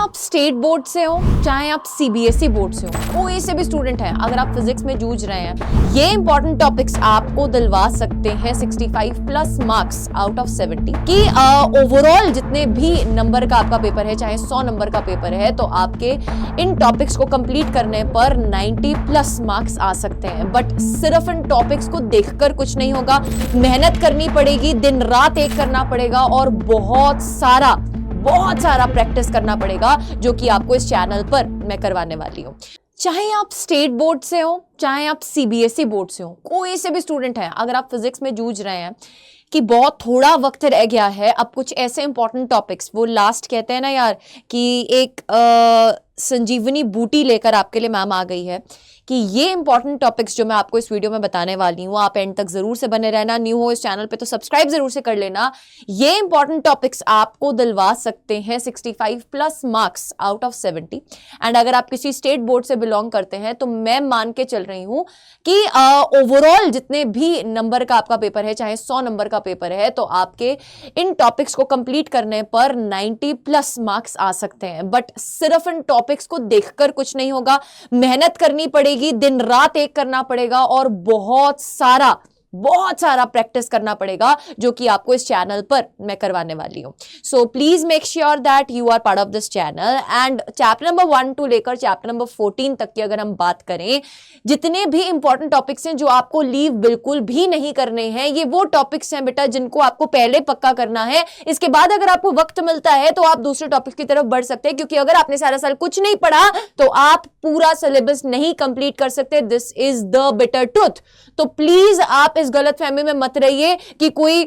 आप state board से हो चाहे आप सीबीएसई बोर्ड से हो, कोई से भी स्टूडेंट है, अगर आप फिजिक्स में जूझ रहे हैं, ये इंपॉर्टेंट टॉपिक्स आपको दिलवा सकते हैं 65 प्लस मार्क्स आउट ऑफ 70 कि ओवरऑल जितने भी नंबर का आपका पेपर है, चाहे 100 नंबर का पेपर है, तो आपके इन टॉपिक्स को कंप्लीट करने पर 90 प्लस मार्क्स आ सकते हैं। बट सिर्फ इन टॉपिक्स को देखकर कुछ नहीं होगा, मेहनत करनी पड़ेगी, दिन रात एक करना पड़ेगा और बहुत सारा प्रैक्टिस करना पड़ेगा, जो कि आपको इस चैनल पर मैं करवाने वाली हूँ। चाहे आप स्टेट बोर्ड से हो चाहे आप सीबीएसई बोर्ड से हो, कोई से भी स्टूडेंट है, अगर आप फिजिक्स में जूझ रहे हैं कि बहुत थोड़ा वक्त रह गया है, अब कुछ ऐसे इंपॉर्टेंट टॉपिक्स, वो लास्ट कहते हैं ना यार कि एक संजीवनी बूटी लेकर आपके लिए मैम आ गई है कि ये इंपॉर्टेंट टॉपिक्स जो मैं आपको इस वीडियो में बताने वाली हूँ, आप एंड तक जरूर से बने रहना। न्यू हो इस चैनल पे तो सब्सक्राइब जरूर से कर लेना। ये इंपॉर्टेंट टॉपिक्स आपको दिलवा सकते हैं 65 plus marks out of 70। And अगर आप किसी स्टेट बोर्ड से बिलोंग करते हैं तो मैं मान के चल रही हूँ कि ओवरऑल जितने भी नंबर का आपका पेपर है, चाहे 100 नंबर का पेपर है, तो आपके इन टॉपिक्स को कंप्लीट करने पर 90 प्लस मार्क्स आ सकते हैं। बट सिर्फ इन टॉपिक्स को देखकर कुछ नहीं होगा, मेहनत करनी पड़ेगी, दिन रात एक करना पड़ेगा और बहुत सारा प्रैक्टिस करना पड़ेगा, जो कि आपको इस चैनल पर मैं करवाने वाली हूं। So please make sure that you are part of this channel. And chapter number 1 to लेकर चैप्टर नंबर 14 तक की अगर हम बात करें, जितने भी इंपॉर्टेंट टॉपिक्स हैं जो आपको लीव बिल्कुल भी नहीं करने हैं, ये वो टॉपिक्स हैं बेटा जिनको आपको पहले पक्का करना है। इसके बाद अगर आपको वक्त मिलता है तो आप दूसरे टॉपिक्स की तरफ बढ़ सकते हैं, क्योंकि अगर आपने सारा साल कुछ नहीं पढ़ा तो आप पूरा सिलेबस नहीं कंप्लीट कर सकते। This is the bitter truth. तो प्लीज आप इस गलत फहमी में मत रहिए कि कोई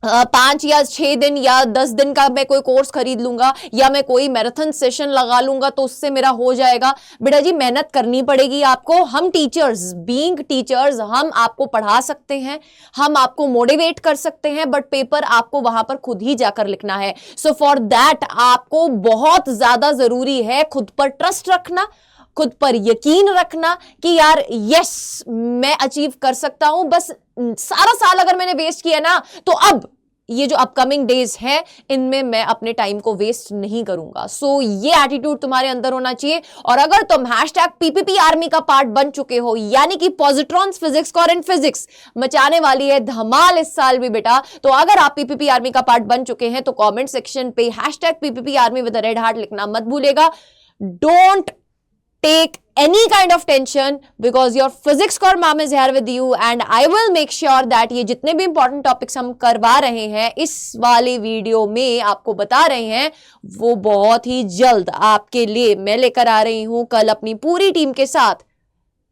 5 या 6 दिन या 10 दिन का मैं कोई कोर्स खरीद लूंगा या मैं कोई मैराथन सेशन लगा लूंगा तो उससे मेरा हो जाएगा। बेटा जी, मेहनत करनी पड़ेगी आपको। हम टीचर्स, बीइंग टीचर्स, हम आपको पढ़ा सकते हैं, हम आपको मोटिवेट कर सकते हैं, बट पेपर आपको वहां पर खुद ही जाकर लिखना है। सो फॉर दैट आपको बहुत ज्यादा जरूरी है खुद पर ट्रस्ट रखना, खुद पर यकीन रखना कि यार यस मैं अचीव कर सकता हूं। बस सारा साल अगर मैंने वेस्ट किया ना, तो अब ये जो अपकमिंग डेज है इनमें मैं अपने टाइम को वेस्ट नहीं करूंगा। सो ये एटीट्यूड तुम्हारे अंदर होना चाहिए। और अगर तुम #PPP आर्मी का पार्ट बन चुके हो, यानी कि पॉजिट्रॉन्स फिजिक्स करंट फिजिक्स मचाने वाली है धमाल इस साल भी बेटा, तो अगर आप पीपीपी आर्मी का पार्ट बन चुके हैं तो कॉमेंट सेक्शन पे #PPP army with red heart लिखना मत भूलेगा। Don't take any kind of tension because your physics core ma'am is here with you and I will make sure that ये जितने भी important topics हम करवा रहे हैं इस वाले वीडियो में आपको बता रहे हैं, वो बहुत ही जल्द आपके लिए मैं लेकर आ रही हूं कल अपनी पूरी टीम के साथ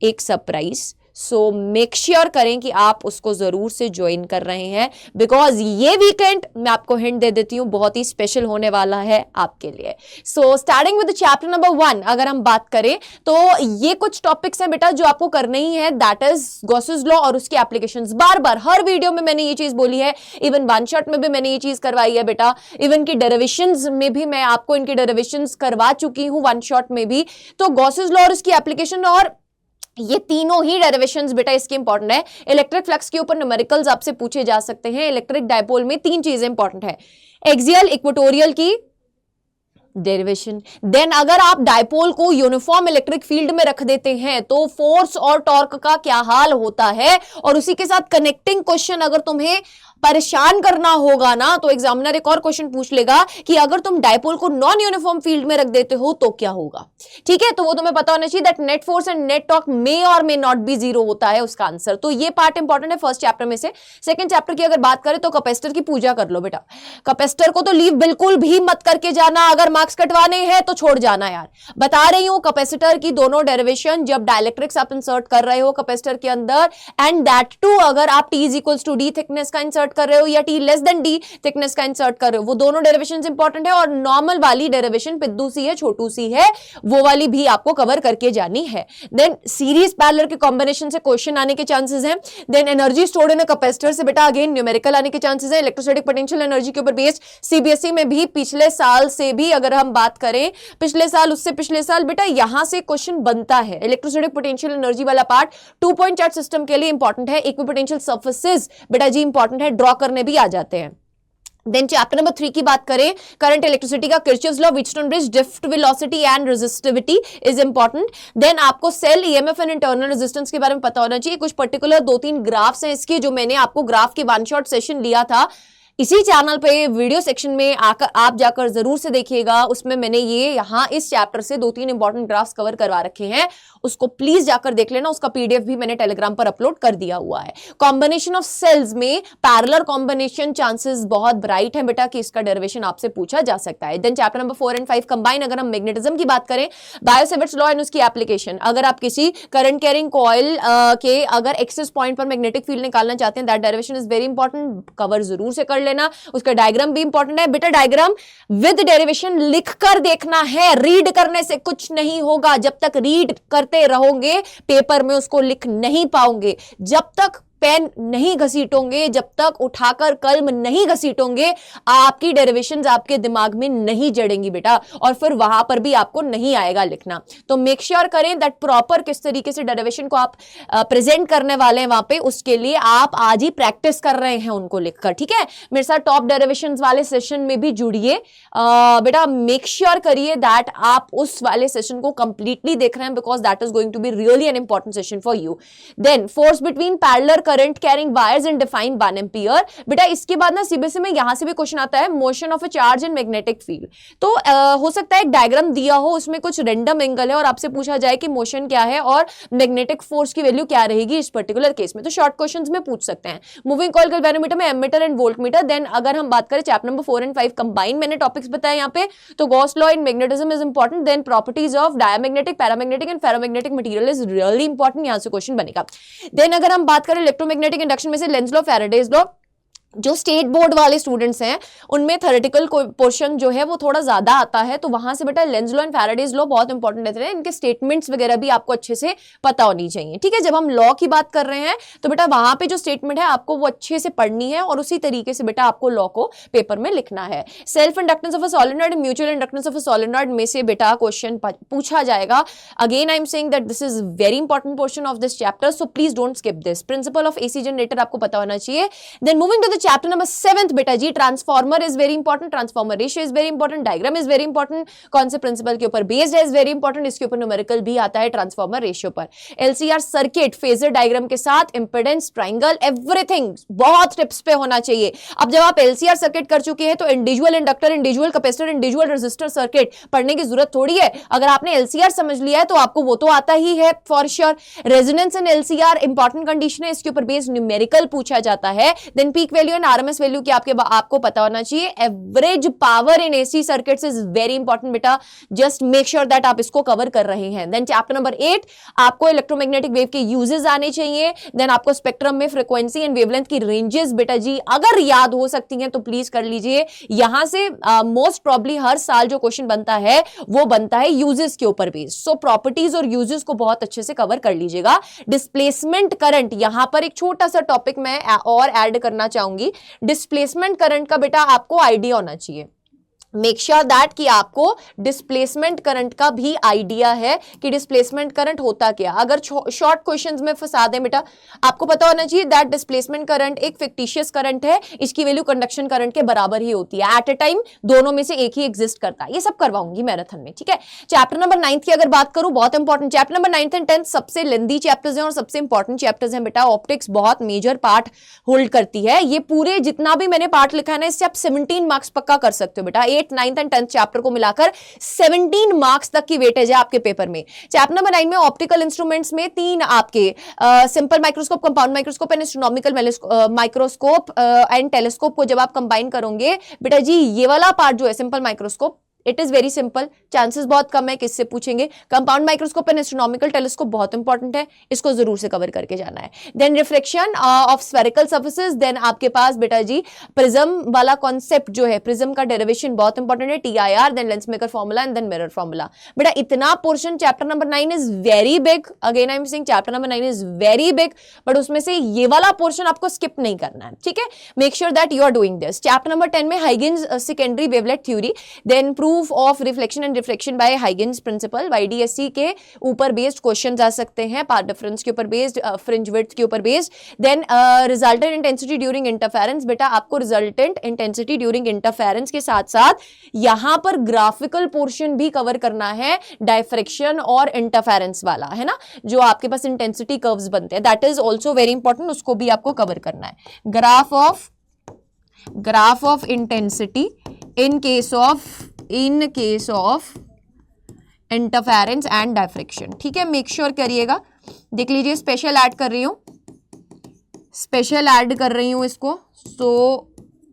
एक सरप्राइज। सो मेक श्योर करें कि आप उसको जरूर से ज्वाइन कर रहे हैं, बिकॉज ये वीकेंड मैं आपको हिंट दे देती हूं बहुत ही स्पेशल होने वाला है आपके लिए। So starting with chapter number 1 अगर हम बात करें तो ये कुछ टॉपिक्स हैं बेटा जो आपको करने ही है, दैट इज गॉसेस लॉ और उसकी एप्लीकेशंस। बार बार हर वीडियो में मैंने ये चीज बोली है, इवन वन शॉट में भी मैंने ये चीज करवाई है बेटा, इवन की डेरिवेशंस में भी मैं आपको इनकी डेरिवेशंस करवा चुकी हूं वन शॉट में भी। तो गॉसेस लॉ और उसकी एप्लीकेशन और ये तीनों ही डेरिवेशंस बेटा इसके इंपॉर्टेंट है। इलेक्ट्रिक फ्लक्स के ऊपर न्यूमेरिकल्स आपसे पूछे जा सकते हैं। इलेक्ट्रिक डायपोल में 3 चीजें इंपॉर्टेंट है, एक्सियल इक्वेटोरियल की डेरिवेशन, देन अगर आप डायपोल को यूनिफॉर्म इलेक्ट्रिक फील्ड में रख देते हैं तो फोर्स और टॉर्क का क्या हाल होता है, और उसी के साथ कनेक्टिंग क्वेश्चन अगर तुम्हें परेशान करना होगा ना तो एग्जामिनर एक और क्वेश्चन पूछ लेगा कि अगर तुम डायपोल को नॉन यूनिफॉर्म फील्ड में रख देते हो तो क्या होगा। ठीक है, तो वो तुम्हें पता होना चाहिए that net force and net torque may और मे नॉट बी 0 होता है उसका आंसर। तो ये पार्ट इंपॉर्टेंट है फर्स्ट चैप्टर में से। सेकंड चैप्टर की अगर बात करें तो कैपेसिटर की पूजा कर लो बेटा। कैपेसिटर को तो लीव बिल्कुल भी मत करके जाना, अगर मार्क्स कटवाने हैं तो छोड़ जाना यार। बता रही हूं कैपेसिटर की दोनों डेरिवेशन जब डाइलेक्ट्रिक्स आप इंसर्ट कर रहे हो कैपेसिटर के अंदर, एंड दैट टू अगर आप T = D थिकनेस का इंसर्ट कर रहे हो या T D थिकनेस का इंसर्ट कर रहे हो, वो दोनों डेरिवेशंस इंपॉर्टेंट है। और नॉर्मल वाली डेरिवेशन पिद्दू सी है, छोटू सी है, वो वाली भी आपको कवर करके जानी है। देन सीरीज पैरेलल के कॉम्बिनेशन से क्वेश्चन आने के चांसेस हैं। Then energy stored in a capacitor से बेटा अगेन न्यूमेरिकल आने के चांसेस है। इलेक्ट्रोस्टैटिक पोटेंशियल एनर्जी के ऊपर बेस्ड सीबीएसई में भी पिछले साल से भी अगर हम बात करें, पिछले साल उससे पिछले साल बेटा यहां से क्वेश्चन बनता है। इलेक्ट्रोस्टैटिक पोटेंशियल एनर्जी वाला पार्ट 2 पॉइंट चार्ज सिस्टम के लिए इंपॉर्टेंट है। इक्विपोटेंशियल सर्फेसेस बेटा जी इंपॉर्टेंट है, ड्रॉ करने भी आ जाते हैं। देन चैप्टर नंबर 3 की बात करें, करंट इलेक्ट्रिसिटी का Kirchhoff's law, Wheatstone bridge, drift velocity and resistivity is important. Then आपको cell, EMF and internal resistance के बारे में पता होना चाहिए। कुछ पर्टिकुलर 2-3 ग्राफ्स हैं इसके, जो मैंने आपको ग्राफ के वन शॉट सेशन लिया था इसी चैनल पे वीडियो सेक्शन में आकर आप जाकर जरूर से देखिएगा। उसमें मैंने ये यहाँ इस चैप्टर से 2-3 इंपॉर्टेंट ग्राफ्स कवर करवा रखे हैं, उसको प्लीज जाकर देख लेना। उसका पीडीएफ भी मैंने टेलीग्राम पर अपलोड कर दिया हुआ है। कॉम्बिनेशन ऑफ सेल्स में पैरेलल कॉम्बिनेशन चांसेस बहुत ब्राइट है बेटा कि इसका डेरिवेशन आपसे पूछा जा सकता है। Then chapter number 4 and 5 combine. अगर हम मैग्नेटिज्म की बात करें, बायोसेवर्ट्स लॉ एंड उसकी एप्लीकेशन। अगर आप किसी करंट कैरिंग कॉइल के अगर एक्सेस पॉइंट पर मैग्नेटिक फील्ड निकालना चाहते हैं, that derivation is very important, cover जरूर से कर लेना। उसका डायग्राम भी इंपॉर्टेंट है बेटा, डायग्राम विद डेरिवेशन लिख कर देखना है, रीड करने से कुछ नहीं होगा। जब तक रीड करते रहोगे पेपर में उसको लिख नहीं पाओगे। जब तक पेन नहीं घसीटोगे, जब तक उठाकर कलम नहीं घसीटोगे, आपकी डेरिवेशंस आपके दिमाग में नहीं जड़ेंगी बेटा, और फिर वहां पर भी आपको नहीं आएगा लिखना। तो मेक श्योर करें दैट प्रॉपर किस तरीके से डेरिवेशन को आप प्रेजेंट करने वाले हैं वहां पे, उसके लिए आप आज ही प्रैक्टिस कर रहे हैं उनको लिखकर। ठीक है, मेरे साथ टॉप डेरिवेशंस वाले सेशन में भी जुड़िए बेटा। मेक श्योर करिए दैट आप उस वाले सेशन को कंप्लीटली देख रहे हैं, because that is going to be really an important session for you. Then force between parallel current carrying wires and define 1 ampere. बेटा इसके बाद ना सीबीएसई में यहां से भी क्वेश्चन आता है, motion of a charge in magnetic field. तो हो सकता है एक डायग्राम दिया हो, उसमें कुछ रैंडम एंगल है और आपसे पूछा जाए कि मोशन क्या है और मैग्नेटिक फोर्स की वैल्यू क्या रहेगी इस पर्टिकुलर केस में। तो शॉर्ट क्वेश्चंस में पूछ सकते हैं। मूविंग कॉइल गैल्वेनोमीटर में एमीटर एंड वोल्टमीटर। देन अगर हम बात करें चैप्टर नंबर 4 एंड 5 कंबाइन, मैंने टॉपिक्स बताए यहाँ पे, तो Gauss law in magnetism is important. Then properties of diamagnetic, paramagnetic and ferromagnetic material is really important, यहां से क्वेश्चन बनेगा। देन अगर हम बात करें इलेक्ट्रोमैग्नेटिक इंडक्शन में से लेंज लॉ, फैराडेज लॉ। जो स्टेट बोर्ड वाले स्टूडेंट्स हैं उनमें थ्योरेटिकल पोर्शन जो है वो थोड़ा ज्यादा आता है, तो वहां से बेटा Lenz law and Faraday's law बहुत इंपॉर्टेंट रहते हैं। इनके स्टेटमेंट्स वगैरह भी आपको अच्छे से पता होनी चाहिए। ठीक है, जब हम लॉ की बात कर रहे हैं तो बेटा वहां पे जो स्टेटमेंट है आपको वो अच्छे से पढ़नी है और उसी तरीके से बेटा आपको लॉ को पेपर में लिखना है। Self inductance of a solenoid, mutual inductance of a solenoid में से बेटा क्वेश्चन पूछा जाएगा। Again I am saying that this is very important portion of this chapter, so please don't skip this. Principle of AC generator आपको पता होना चाहिए। Then moving to the chapter number 7 बेटा जी, transformer is very important, transformer ratio is very important, diagram is very important, कौन से principal के ऊपर बेस्ड है इज वेरी इंपॉर्टेंट, इसके ऊपर न्यूमेरिकल भी आता है ट्रांसफॉर्मर रेशियो पर। एलसीआर सर्किट, फेजर डायग्राम के साथ इंपेडेंस ट्रायंगल, एवरीथिंग बहुत टिप्स पे होना चाहिए। अब जब आप एलसीआर सर्किट कर चुके हैं तो individual inductor, individual capacitor, individual resistor circuit पढ़ने की जरूरत थोड़ी है। अगर आपने एलसीआर समझ लिया है तो आपको वो तो आता ही है for sure. Resonance in LCR important condition है, इसके ऊपर बेस्ड न्यूमेरिकल पूछा जाता है। Then peak value and RMS value की आपको पता होना चाहिए। Average power in AC circuits is very important बेटा, जस्ट मेक श्योर दैट आप इसको कवर कर रहे हैं। देन चैप्टर नंबर 8 आपको इलेक्ट्रोमैग्नेटिक वेव के यूजेस आने चाहिए। देन आपको स्पेक्ट्रम में फ्रीक्वेंसी एंड वेवलेंथ की रेंजेस बेटा जी अगर याद हो सकती हैं तो प्लीज कर लीजिए। यहां से मोस्ट प्रॉब्ली हर साल जो क्वेश्चन बनता है वो बनता है यूजेस के ऊपर बेस्ड, सो प्रॉपर्टीज और यूजेस को बहुत अच्छे से कवर कर लीजिएगा। डिस्प्लेसमेंट करंट, यहां पर एक छोटा सा टॉपिक मैं और ऐड करना चाहूंगी। डिस्प्लेसमेंट करंट का बेटा आपको आइडिया होना चाहिए। मेक श्योर दैट कि आपको डिस्प्लेसमेंट करंट का भी आइडिया है कि डिस्प्लेसमेंट करंट होता क्या। अगर शॉर्ट क्वेश्चंस में फंसा दें बेटा, आपको पता होना चाहिए दैट डिस्प्लेसमेंट करंट एक फिक्टिशियस करंट है, इसकी वैल्यू कंडक्शन करंट के बराबर ही होती है। एट अ टाइम दोनों में से एक ही एग्जिस्ट करता है। ये सब करवाऊंगी मैराथन में। ठीक है, चैप्टर नंबर 9 की अगर बात करूं, बहुत इंपॉर्टेंट चैप्टर नंबर 9 एंड 10 सबसे लेंदी चैप्टर्स हैं और सबसे इंपॉर्टेंट चैप्टर्स हैं बेटा। ऑप्टिक्स बहुत मेजर पार्ट होल्ड करती है। ये पूरे जितना भी मैंने पार्ट लिखा है ना, इससे आप 17 मार्क्स पक्का कर सकते हो बेटा। 8, 9 एंड 10 चैप्टर को मिलाकर 17 मार्क्स तक की वेटेज है आपके पेपर में। चैप्टर नंबर 9 में ऑप्टिकल इंस्ट्रूमेंट्स में 3 आपके simple microscope, compound microscope and astronomical microscope and telescope को जब आप कंबाइन करोगे बेटा जी, ये वाला पार्ट जो है simple microscope, it is very simple, chances बहुत कम है किससे पूछेंगे। Compound microscope and astronomical telescope बहुत इंपॉर्टेंट है, इसको जरूर से कवर करके जाना है। Then reflection of spherical surfaces, then आपके पास बेटा जी प्रिज्म वाला कॉन्सेप्ट जो है, प्रिज्म का डेरिवेशन बहुत इंपॉर्टेंट है, TIR, then lens maker formula and then mirror formula. बेटा इतना portion chapter number 9 is very big, again I am saying chapter number 9 is very big, but उसमें से ये वाला पोर्शन आपको स्किप नहीं करना है। ठीक है, make sure that you are doing this. Chapter number 10 में Huygens secondary wavelet theory, then prove proof of reflection and refraction by Huygens principle, YDSC के ऊपर बेस्ड क्वेश्चन आ सकते हैं, पाथ डिफरेंस के ऊपर बेस्ड, फ्रिंज विड्थ के ऊपर based. Then resultant intensity during interference, बेटा आपको रिजल्टेंट इंटेंसिटी ड्यूरिंग इंटरफेरेंस के साथ साथ यहां पर ग्राफिकल पोर्शन भी कवर करना है, डायफ्रेक्शन और इंटरफेरेंस वाला, है ना, जो आपके पास इंटेंसिटी कर्व्स बनते हैं, that is also very important, उसको भी आपको कवर करना है। Graph of intensity in case of interference and diffraction, ठीक है, मेक श्योर करिएगा। देख लीजिए स्पेशल ऐड कर रही हूं इसको, सो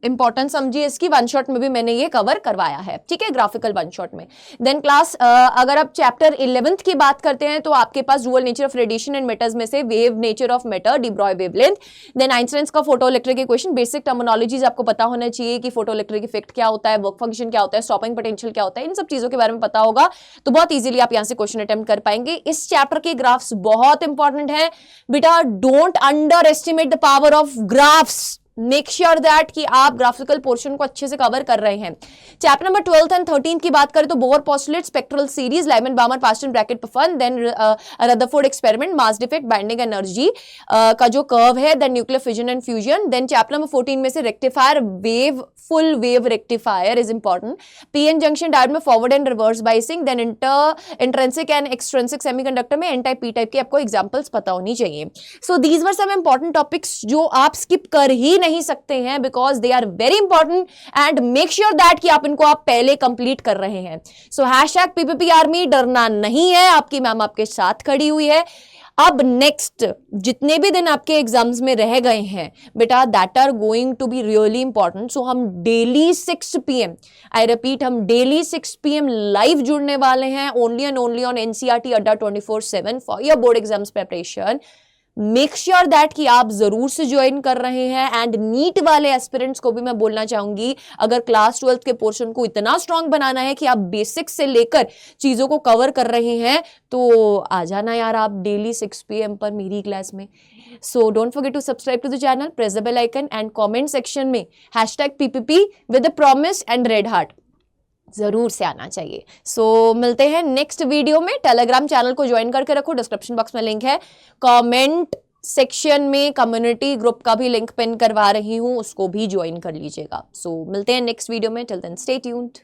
इंपॉर्टेंट समझिए इसकी, वन शॉट में भी मैंने ये कवर करवाया है, ठीक है, ग्राफिकल वन शॉट में। देन क्लास अगर आप चैप्टर 11th की बात करते हैं तो आपके पास dual nature of radiation and matters में से wave nature of matter, de Broglie wavelength, then Einstein का photo electric equation, basic terminologies आपको पता होना चाहिए कि फोटो इलेक्ट्रिक इफेक्ट क्या होता है, वर्क फंक्शन क्या होता है, स्टॉपिंग पोटेंशियल क्या होता है, इन सब चीजों के बारे में पता होगा तो बहुत इजीली आप यहां से क्वेश्चन अटेम्प्ट कर पाएंगे। इस चैप्टर के ग्राफ्स बहुत इंपॉर्टेंट है बेटा, don't under estimate the power of graphs, make sure that कि आप ग्राफिकल पोर्शन को अच्छे से कवर कर रहे हैं। Chapter number 12th and 13th की बात करें तो Bohr postulate, spectral series, Lyman Balmer Paschen Brackett Pfund, then Rutherford experiment, mass defect, binding energy का जो कर्व है, then nuclear fission and fusion. Then chapter number 14 में से rectifier wave, full wave rectifier is important, PN junction diode में forward and reverse biasing, then intrinsic and extrinsic semiconductor में N type P type की आपको examples पता होनी चाहिए। So these were some important topics जो आप स्किप कर ही नहीं सकते हैं because they are very important, and make sure that कि आप इनको आप पहले कंप्लीट कर रहे हैं। सो हैशटैग पीपीपी आर्मी, डरना नहीं है, आपकी मैम आपके साथ खड़ी हुई है। अब नेक्स्ट जितने भी दिन आपके एग्जाम्स में रह गए हैं बेटा, that are going to be really important. So हम डेली 6 PM, आई रिपीट, हम डेली 6 PM लाइव जुड़ने वाले हैं, only and only on NCERT Adda 24/7 for your board exams preparation. Make sure that कि आप जरूर से ज्वाइन कर रहे हैं। एंड नीट वाले एस्पिरेंट्स को भी मैं बोलना चाहूंगी, अगर क्लास 12th के पोर्शन को इतना स्ट्रांग बनाना है कि आप बेसिक्स से लेकर चीजों को कवर कर रहे हैं तो आ जाना यार आप डेली 6 PM पर मेरी क्लास में। So don't forget to subscribe to the channel, press the bell icon and comment section में #PPP with the promise and red heart जरूर से आना चाहिए। सो मिलते हैं नेक्स्ट वीडियो में। टेलीग्राम चैनल को ज्वाइन करके रखो, डिस्क्रिप्शन बॉक्स में लिंक है, कमेंट सेक्शन में कम्युनिटी ग्रुप का भी लिंक पिन करवा रही हूं, उसको भी ज्वाइन कर लीजिएगा। सो मिलते हैं नेक्स्ट वीडियो में, टिल देन स्टे ट्यून्ड।